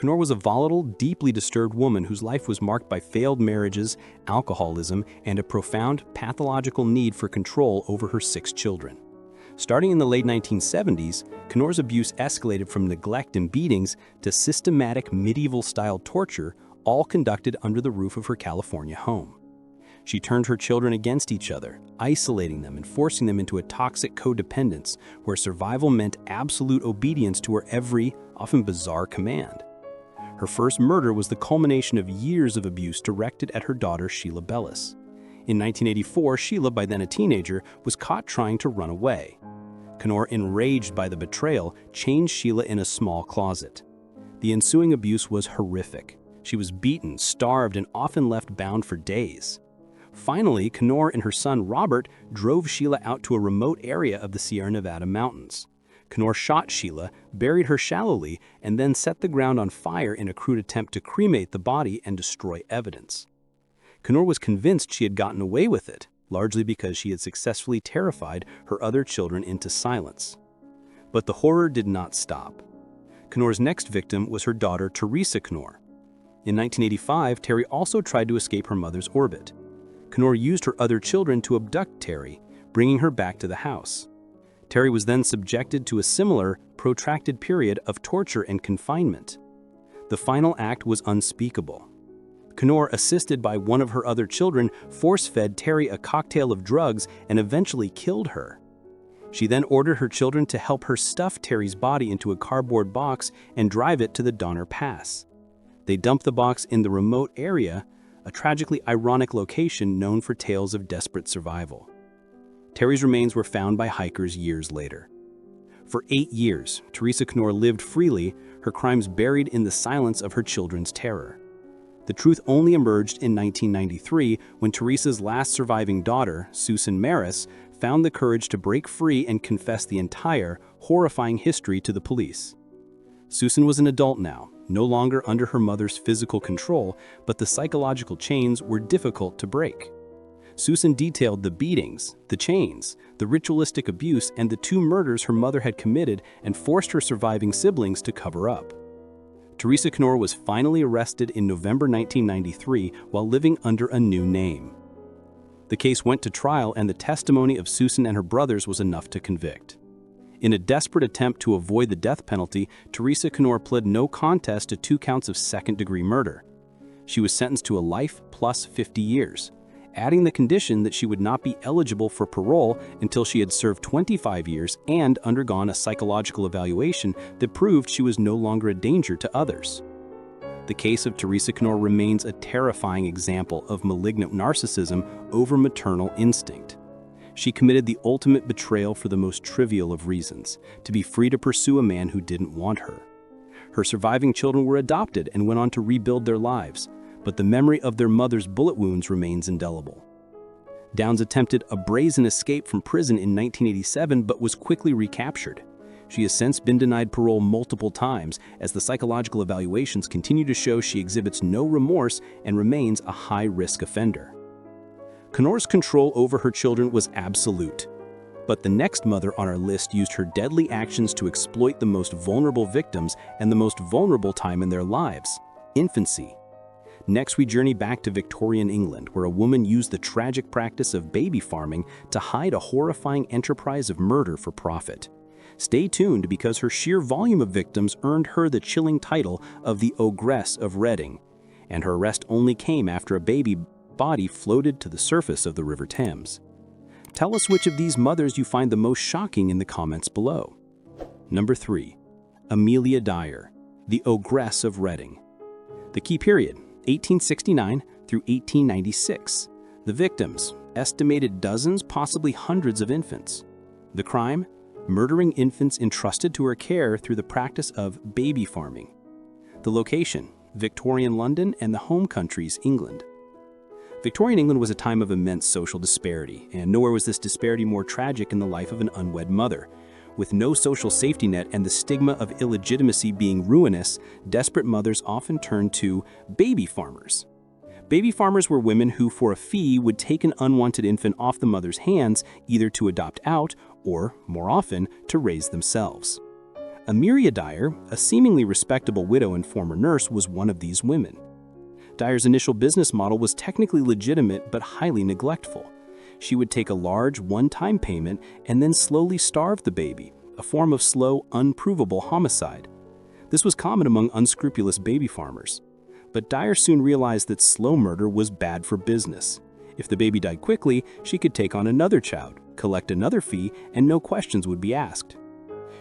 S1: Knorr was a volatile, deeply disturbed woman whose life was marked by failed marriages, alcoholism, and a profound, pathological need for control over her 6 children. Starting in the late 1970s, Knorr's abuse escalated from neglect and beatings to systematic medieval-style torture, all conducted under the roof of her California home. She turned her children against each other, isolating them and forcing them into a toxic codependence where survival meant absolute obedience to her every, often bizarre, command. Her first murder was the culmination of years of abuse directed at her daughter Sheila Bellis. In 1984, Sheila, by then a teenager, was caught trying to run away. Knorr, enraged by the betrayal, chained Sheila in a small closet. The ensuing abuse was horrific. She was beaten, starved, and often left bound for days. Finally, Knorr and her son Robert drove Sheila out to a remote area of the Sierra Nevada mountains. Knorr shot Sheila, buried her shallowly, and then set the ground on fire in a crude attempt to cremate the body and destroy evidence. Knorr was convinced she had gotten away with it, largely because she had successfully terrified her other children into silence. But the horror did not stop. Knorr's next victim was her daughter Theresa Knorr. In 1985, Terry also tried to escape her mother's orbit. Knorr used her other children to abduct Terry, bringing her back to the house. Terry was then subjected to a similar, protracted period of torture and confinement. The final act was unspeakable. Knorr, assisted by one of her other children, force-fed Terry a cocktail of drugs and eventually killed her. She then ordered her children to help her stuff Terry's body into a cardboard box and drive it to the Donner Pass. They dumped the box in the remote area, a tragically ironic location known for tales of desperate survival. Terry's remains were found by hikers years later. For 8 years, Theresa Knorr lived freely, her crimes buried in the silence of her children's terror. The truth only emerged in 1993 when Theresa's last surviving daughter, Susan Maris, found the courage to break free and confess the entire, horrifying history to the police. Susan was an adult now, no longer under her mother's physical control, but the psychological chains were difficult to break. Susan detailed the beatings, the chains, the ritualistic abuse, and the 2 murders her mother had committed and forced her surviving siblings to cover up. Theresa Knorr was finally arrested in November 1993 while living under a new name. The case went to trial, and the testimony of Susan and her brothers was enough to convict. In a desperate attempt to avoid the death penalty, Theresa Knorr pled no contest to 2 counts of second-degree murder. She was sentenced to a life plus 50 years, adding the condition that she would not be eligible for parole until she had served 25 years and undergone a psychological evaluation that proved she was no longer a danger to others. The case of Theresa Knorr remains a terrifying example of malignant narcissism over maternal instinct. She committed the ultimate betrayal for the most trivial of reasons, to be free to pursue a man who didn't want her. Her surviving children were adopted and went on to rebuild their lives, but the memory of their mother's bullet wounds remains indelible. Downs attempted a brazen escape from prison in 1987 but was quickly recaptured. She has since been denied parole multiple times as the psychological evaluations continue to show she exhibits no remorse and remains a high-risk offender. Knorr's control over her children was absolute, but the next mother on our list used her deadly actions to exploit the most vulnerable victims and the most vulnerable time in their lives, infancy. Next, we journey back to Victorian England, where a woman used the tragic practice of baby farming to hide a horrifying enterprise of murder for profit. Stay tuned, because her sheer volume of victims earned her the chilling title of the Ogress of Reading, and her arrest only came after a baby body floated to the surface of the River Thames. Tell us which of these mothers you find the most shocking in the comments below. Number 3. Amelia Dyer, the Ogress of Reading. The key period, 1869 through 1896. The victims, estimated dozens, possibly hundreds of infants. The crime, murdering infants entrusted to her care through the practice of baby farming. The location, Victorian London and the home countries, England. Victorian England was a time of immense social disparity, and nowhere was this disparity more tragic in the life of an unwed mother. With no social safety net and the stigma of illegitimacy being ruinous, desperate mothers often turned to baby farmers. Baby farmers were women who, for a fee, would take an unwanted infant off the mother's hands, either to adopt out or, more often, to raise themselves. Amelia Dyer, a seemingly respectable widow and former nurse, was one of these women. Dyer's initial business model was technically legitimate but highly neglectful. She would take a large one-time payment and then slowly starve the baby, a form of slow, unprovable homicide. This was common among unscrupulous baby farmers. But Dyer soon realized that slow murder was bad for business. If the baby died quickly, she could take on another child, collect another fee, and no questions would be asked.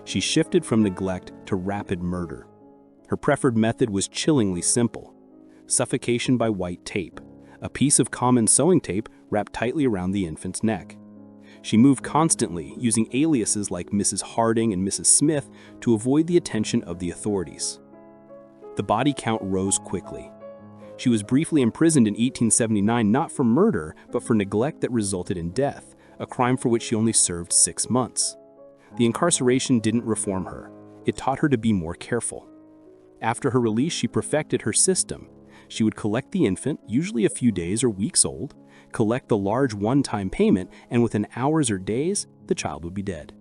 S1: She shifted from neglect to rapid murder. Her preferred method was chillingly simple: suffocation by white tape, a piece of common sewing tape wrapped tightly around the infant's neck. She moved constantly, using aliases like Mrs. Harding and Mrs. Smith to avoid the attention of the authorities. The body count rose quickly. She was briefly imprisoned in 1879 not for murder, but for neglect that resulted in death, a crime for which she only served 6 months. The incarceration didn't reform her. It taught her to be more careful. After her release, she perfected her system. She would collect the infant, usually a few days or weeks old, collect the large one-time payment, and within hours or days, the child would be dead.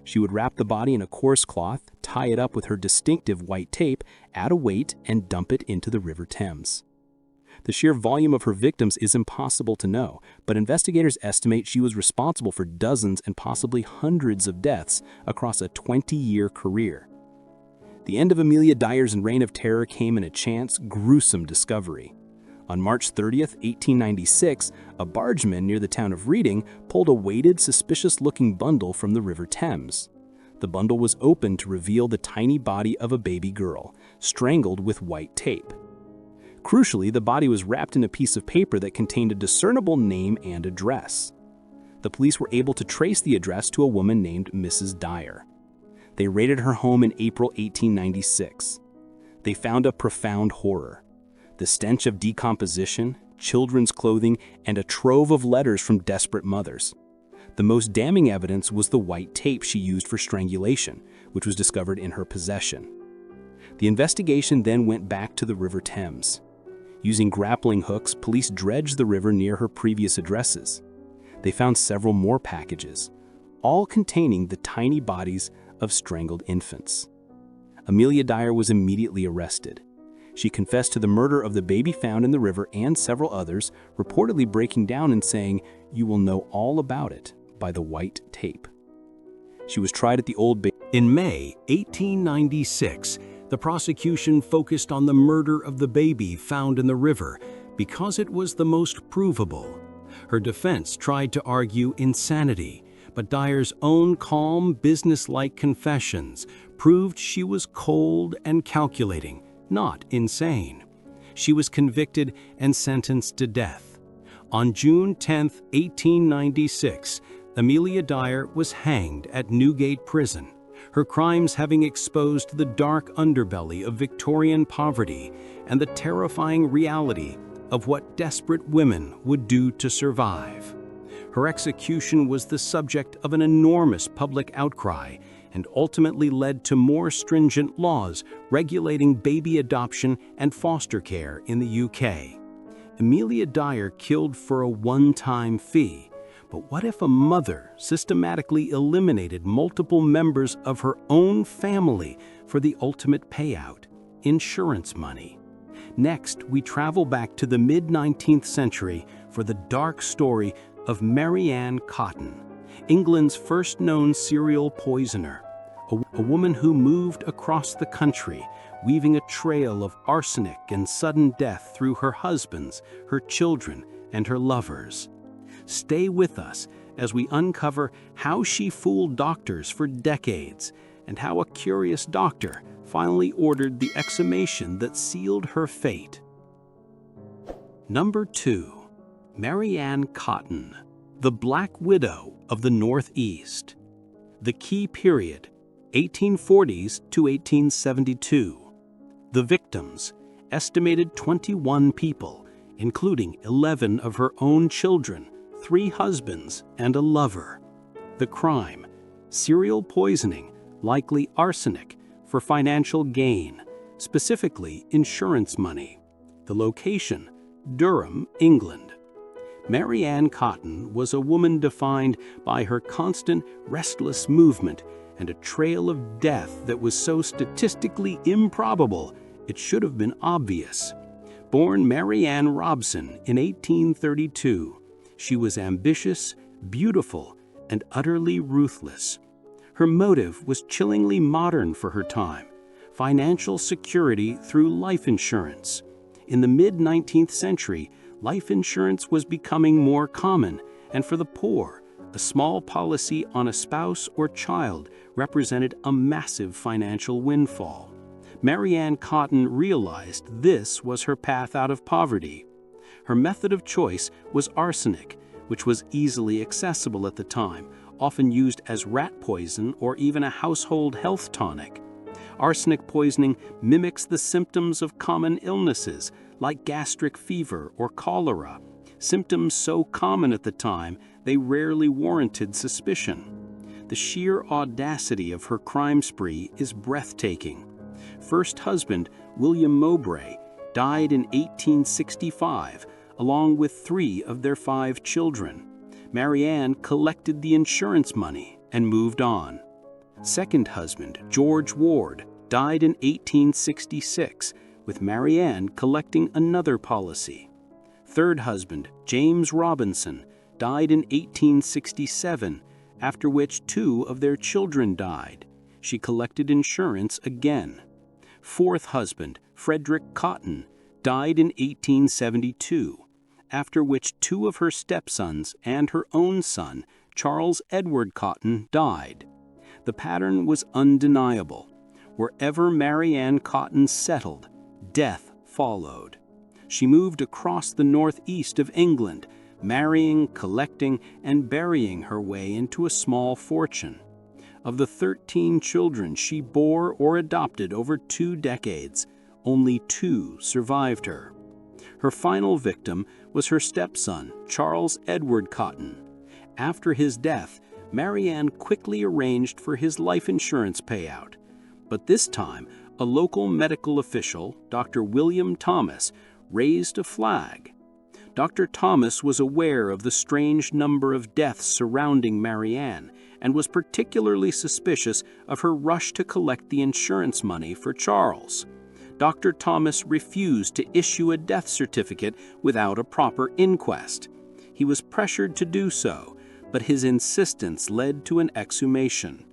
S1: She would wrap the body in a coarse cloth, tie it up with her distinctive white tape, add a weight, and dump it into the River Thames. The sheer volume of her victims is impossible to know, but investigators estimate she was responsible for dozens and possibly hundreds of deaths across a 20-year career. The end of Amelia Dyer's reign of terror came in a chance, gruesome discovery. On March 30th, 1896, a bargeman near the town of Reading pulled a weighted, suspicious-looking bundle from the River Thames. The bundle was opened to reveal the tiny body of a baby girl, strangled with white tape. Crucially, the body was wrapped in a piece of paper that contained a discernible name and address. The police were able to trace the address to a woman named Mrs. Dyer. They raided her home in April 1896. They found a profound horror: the stench of decomposition, children's clothing, and a trove of letters from desperate mothers. The most damning evidence was the white tape she used for strangulation, which was discovered in her possession. The investigation then went back to the River Thames. Using grappling hooks, police dredged the river near her previous addresses. They found several more packages, all containing the tiny bodies of strangled infants. Amelia Dyer was immediately arrested. She confessed to the murder of the baby found in the river and several others, reportedly breaking down and saying, "You will know all about it by the white tape." She was tried at the Old Bailey.
S4: In May 1896, the prosecution focused on the murder of the baby found in the river because it was the most provable. Her defense tried to argue insanity, but Dyer's own calm, business-like confessions proved she was cold and calculating, not insane. She was convicted and sentenced to death. On June 10, 1896, Amelia Dyer was hanged at Newgate Prison, her crimes having exposed the dark underbelly of Victorian poverty and the terrifying reality of what desperate women would do to survive. Her execution was the subject of an enormous public outcry and ultimately led to more stringent laws regulating baby adoption and foster care in the UK. Amelia Dyer killed for a one-time fee, but what if a mother systematically eliminated multiple members of her own family for the ultimate payout, insurance money? Next, we travel back to the mid-19th century for the dark story of Mary Ann Cotton, England's first known serial poisoner, a woman who moved across the country, weaving a trail of arsenic and sudden death through her husbands, her children, and her lovers. Stay with us as we uncover how she fooled doctors for decades and how a curious doctor finally ordered the exhumation that sealed her fate. Number 2. Mary Ann Cotton, the Black Widow of the Northeast. The key period, 1840s to 1872. The victims, estimated 21 people, including 11 of her own children, 3 husbands, and a lover. The crime, serial poisoning, likely arsenic, for financial gain, specifically insurance money. The location, Durham, England. Mary Ann Cotton was a woman defined by her constant, restless movement and a trail of death that was so statistically improbable it should have been obvious. Born Mary Ann Robson in 1832, she was ambitious, beautiful, and utterly ruthless. Her motive was chillingly modern for her time: financial security through life insurance. In the mid-19th century, life insurance was becoming more common, and for the poor, a small policy on a spouse or child represented a massive financial windfall. Mary Ann Cotton realized this was her path out of poverty. Her method of choice was arsenic, which was easily accessible at the time, often used as rat poison or even a household health tonic. Arsenic poisoning mimics the symptoms of common illnesses like gastric fever or cholera, symptoms so common at the time they rarely warranted suspicion. The sheer audacity of her crime spree is breathtaking. First husband, William Mowbray, died in 1865, along with 3 of their 5 children. Mary Ann collected the insurance money and moved on. Second husband, George Ward, died in 1866, with Mary Ann collecting another policy. Third husband, James Robinson, died in 1867, after which 2 of their children died. She collected insurance again. Fourth husband, Frederick Cotton, died in 1872, after which 2 of her stepsons and her own son, Charles Edward Cotton, died. The pattern was undeniable. Wherever Mary Ann Cotton settled, death followed. She moved across the northeast of England, marrying, collecting, and burying her way into a small fortune. Of the 13 children she bore or adopted over 2 decades, only 2 survived her. Her final victim was her stepson, Charles Edward Cotton. After his death, Mary Ann quickly arranged for his life insurance payout. But this time, a local medical official, Dr. William Thomas, raised a flag. Dr. Thomas was aware of the strange number of deaths surrounding Mary Ann and was particularly suspicious of her rush to collect the insurance money for Charles. Dr. Thomas refused to issue a death certificate without a proper inquest. He was pressured to do so, but his insistence led to an exhumation.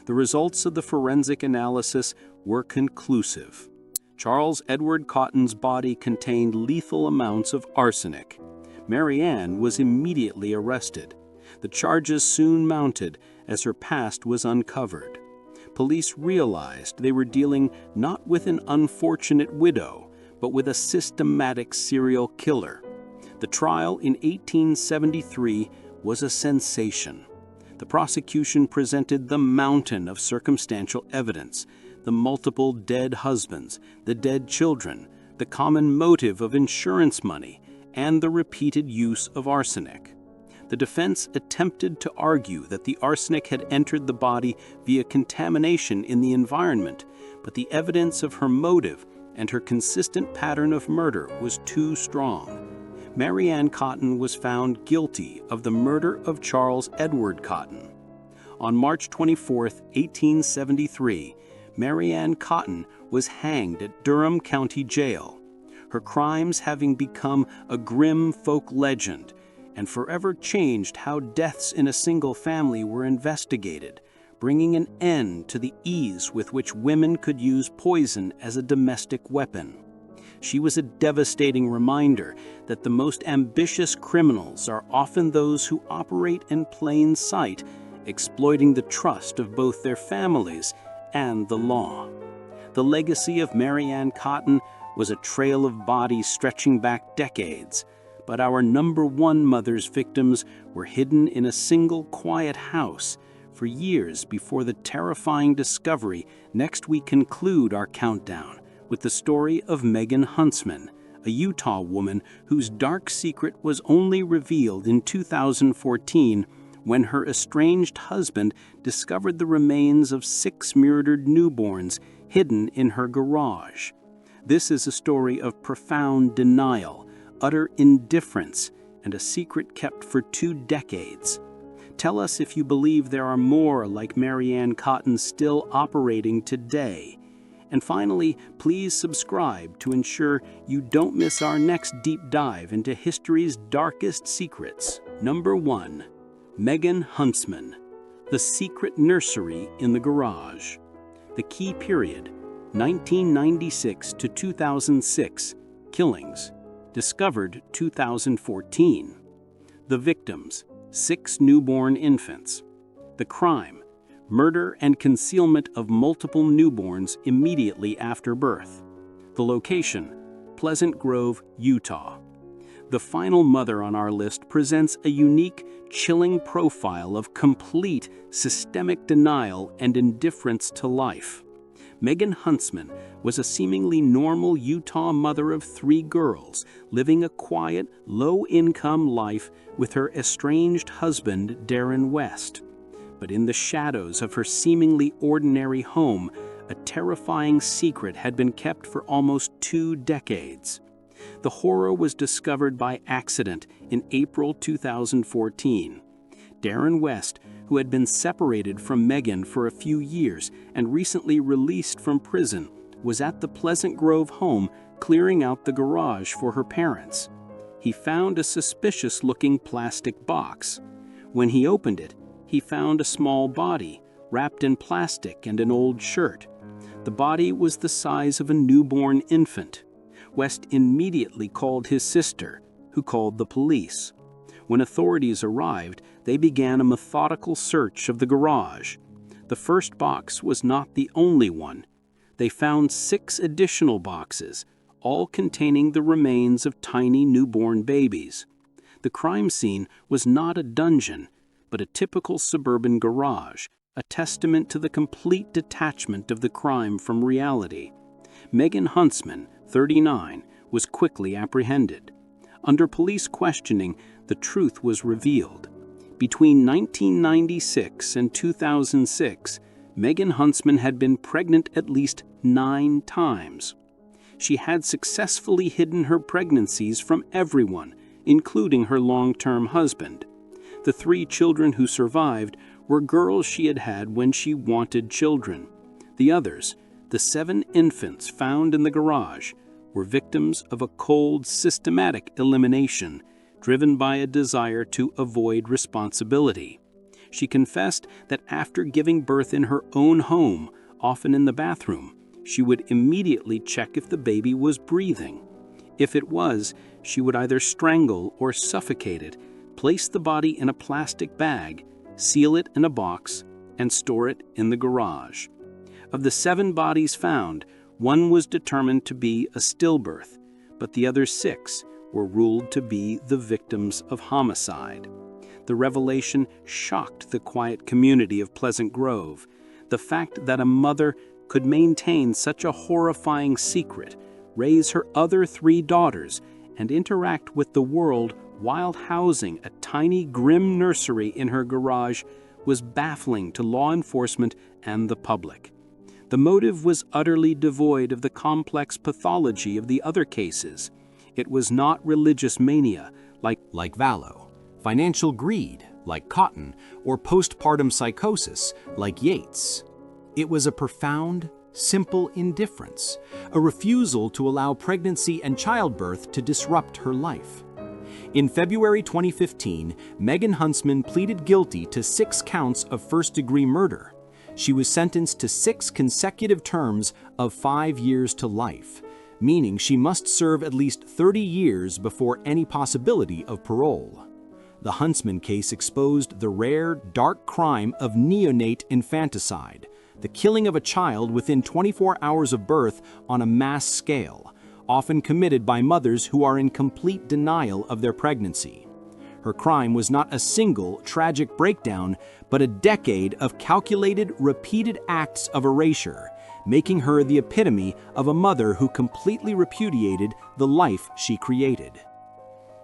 S4: The results of the forensic analysis were conclusive. Charles Edward Cotton's body contained lethal amounts of arsenic. Mary Ann was immediately arrested. The charges soon mounted as her past was uncovered. Police realized they were dealing not with an unfortunate widow, but with a systematic serial killer. The trial in 1873 was a sensation. The prosecution presented the mountain of circumstantial evidence: the multiple dead husbands, the dead children, the common motive of insurance money, and the repeated use of arsenic. The defense attempted to argue that the arsenic had entered the body via contamination in the environment, but the evidence of her motive and her consistent pattern of murder was too strong. Mary Ann Cotton was found guilty of the murder of Charles Edward Cotton. On March 24, 1873, Mary Ann Cotton was hanged at Durham County Jail. her crimes having become a grim folk legend and forever changed how deaths in a single family were investigated, bringing an end to the ease with which women could use poison as a domestic weapon. She was a devastating reminder that the most ambitious criminals are often those who operate in plain sight, exploiting the trust of both their families and the law. The legacy of Mary Ann Cotton was a trail of bodies stretching back decades, but our number one mother's victims were hidden in a single quiet house for years before the terrifying discovery. Next, we conclude our countdown with the story of Megan Huntsman, a Utah woman whose dark secret was only revealed in 2014 when her estranged husband discovered the remains of 6 murdered newborns hidden in her garage. This is a story of profound denial, utter indifference, and a secret kept for 2 decades. Tell us if you believe there are more like Mary Ann Cotton still operating today. And finally, please subscribe to ensure you don't miss our next deep dive into history's darkest secrets. Number 1. Megan Huntsman, the secret nursery in the garage. The key period, 1996 to 2006, killings, discovered 2014. The victims, 6 newborn infants. The crime, murder and concealment of multiple newborns immediately after birth. The location, Pleasant Grove, Utah. The final mother on our list presents a unique, chilling profile of complete systemic denial and indifference to life. Megan Huntsman was a seemingly normal Utah mother of 3 girls, living a quiet, low-income life with her estranged husband, Darren West. But in the shadows of her seemingly ordinary home, a terrifying secret had been kept for almost 2 decades. The horror was discovered by accident in April 2014. Darren West, who had been separated from Megan for a few years and recently released from prison, was at the Pleasant Grove home clearing out the garage for her parents. He found a suspicious-looking plastic box. When he opened it, he found a small body, wrapped in plastic and an old shirt. The body was the size of a newborn infant. West immediately called his sister, who called the police. When authorities arrived, they began a methodical search of the garage. The first box was not the only one. They found 6 additional boxes, all containing the remains of tiny newborn babies. The crime scene was not a dungeon, but a typical suburban garage, a testament to the complete detachment of the crime from reality. Megan Huntsman, 39, was quickly apprehended. Under police questioning, the truth was revealed. Between 1996 and 2006, Megan Huntsman had been pregnant at least 9 times. She had successfully hidden her pregnancies from everyone, including her long-term husband. The 3 children who survived were girls she had had when she wanted children. The others, the 7 infants found in the garage, were victims of a cold, systematic elimination driven by a desire to avoid responsibility. She confessed that after giving birth in her own home, often in the bathroom, she would immediately check if the baby was breathing. If it was, she would either strangle or suffocate it, place the body in a plastic bag, seal it in a box, and store it in the garage. Of the 7 bodies found, 1 was determined to be a stillbirth, but the other 6 were ruled to be the victims of homicide. The revelation shocked the quiet community of Pleasant Grove. The fact that a mother could maintain such a horrifying secret, raise her other 3 daughters, and interact with the world while housing a tiny, grim nursery in her garage was baffling to law enforcement and the public. The motive was utterly devoid of the complex pathology of the other cases. It was not religious mania, like
S1: Vallow, financial greed, like Cotton, or postpartum psychosis, like Yates. It was a profound, simple indifference, a refusal to allow pregnancy and childbirth to disrupt her life. In February 2015, Megan Huntsman pleaded guilty to 6 counts of first-degree murder. She was sentenced to 6 consecutive terms of 5 years to life, meaning she must serve at least 30 years before any possibility of parole. The Huntsman case exposed the rare, dark crime of neonate infanticide, the killing of a child within 24 hours of birth on a mass scale, often committed by mothers who are in complete denial of their pregnancy. Her crime was not a single, tragic breakdown, but a decade of calculated, repeated acts of erasure, making her the epitome of a mother who completely repudiated the life she created.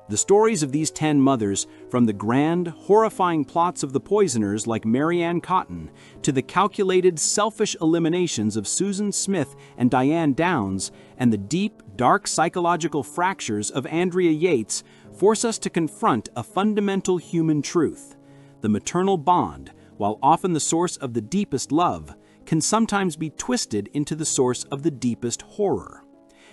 S1: The stories of these 10 mothers, from the grand, horrifying plots of the poisoners like Mary Ann Cotton to the calculated, selfish eliminations of Susan Smith and Diane Downs, and the deep, dark psychological fractures of Andrea Yates, force us to confront a fundamental human truth. The maternal bond, while often the source of the deepest love, can sometimes be twisted into the source of the deepest horror.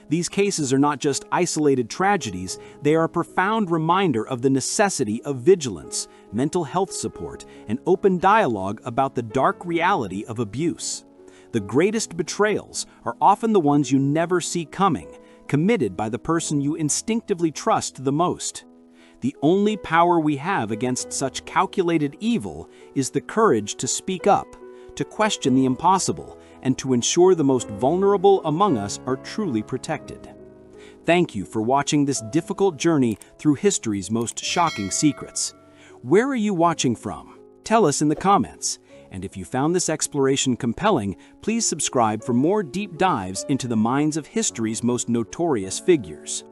S1: These cases are not just isolated tragedies, they are a profound reminder of the necessity of vigilance, mental health support, and open dialogue about the dark reality of abuse. The greatest betrayals are often the ones you never see coming, committed by the person you instinctively trust the most. The only power we have against such calculated evil is the courage to speak up, to question the impossible, and to ensure the most vulnerable among us are truly protected. Thank you for watching this difficult journey through history's most shocking secrets. Where are you watching from? Tell us in the comments. And if you found this exploration compelling, please subscribe for more deep dives into the minds of history's most notorious figures.